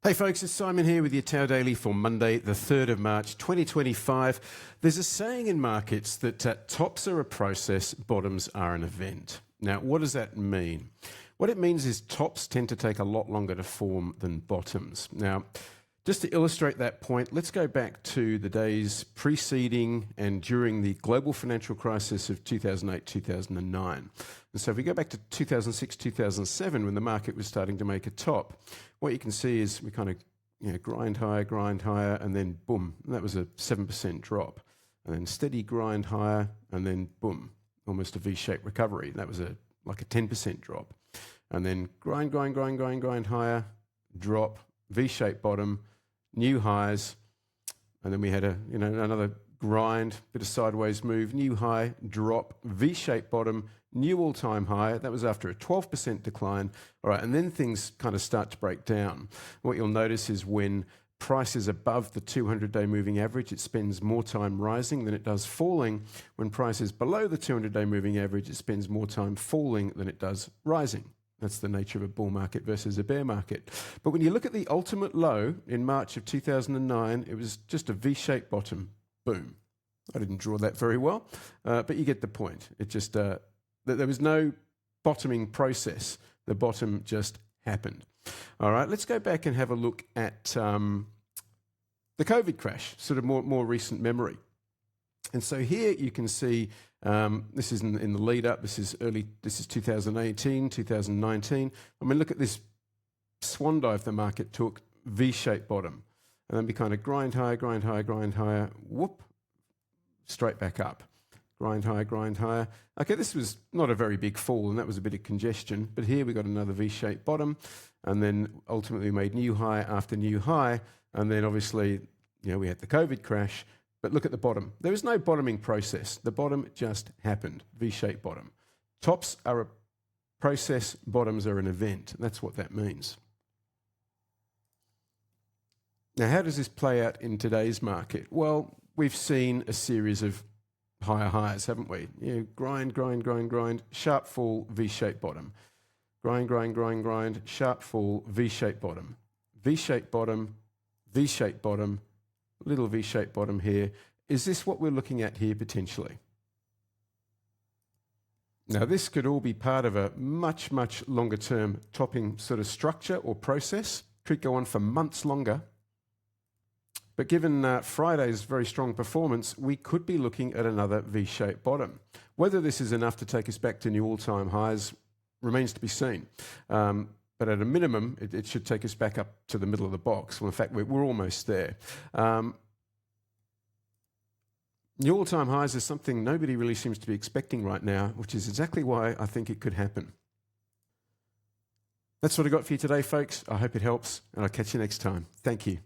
Hey folks, it's Simon here with your Tao Daily for Monday, the 3rd of March, 2025. There's a saying in markets that tops are a process, bottoms are an event. Now, what does that mean? What it means is tops tend to take a lot longer to form than bottoms. Now, just to illustrate that point, let's go back to the days preceding and during the global financial crisis of 2008-2009. And so if we go back to 2006-2007, when the market was starting to make a top, what you can see is we kind of grind higher, and then boom, and that was a 7% drop. And then steady grind higher, and then boom, almost a V-shaped recovery. That was like a 10% drop. And then grind higher, drop, V-shaped bottom, new highs, and then we had another grind, bit of sideways move, new high, drop, V-shaped bottom, new all-time high. That was after a 12% decline. All right, and then things kind of start to break down. What you'll notice is when price is above the 200-day moving average, it spends more time rising than it does falling. When price is below the 200-day moving average, it spends more time falling than it does rising. That's the nature of a bull market versus a bear market. But when you look at the ultimate low in March of 2009, it was just a V-shaped bottom. Boom. I didn't draw that very well, but you get the point. It just there was no bottoming process. The bottom just happened. All right, let's go back and have a look at the COVID crash, sort of more recent memory. And so here you can see this is in the lead up. This is 2018, 2019. I mean, look at this swan dive the market took, V-shaped bottom. And then we kind of grind higher, whoop, straight back up. Grind higher. Okay, this was not a very big fall, and that was a bit of congestion. But here we got another V-shaped bottom, and then ultimately made new high after new high. And then obviously, we had the COVID crash. But look at the bottom. There is no bottoming process. The bottom just happened, V-shaped bottom. Tops are a process, bottoms are an event. That's what that means. Now, how does this play out in today's market? Well, we've seen a series of higher highs, haven't we? Grind, sharp fall, V-shaped bottom. Grind, sharp fall, V-shaped bottom. V-shaped bottom, V-shaped bottom, little V-shaped bottom here. Is this what we're looking at here potentially? Now, this could all be part of a much, much longer term topping sort of structure or process. Could go on for months longer. But given Friday's very strong performance, we could be looking at another V-shaped bottom. Whether this is enough to take us back to new all-time highs remains to be seen. But at a minimum, it should take us back up to the middle of the box. Well, in fact, we're almost there. New all-time highs is something nobody really seems to be expecting right now, which is exactly why I think it could happen. That's what I got for you today, folks. I hope it helps, and I'll catch you next time. Thank you.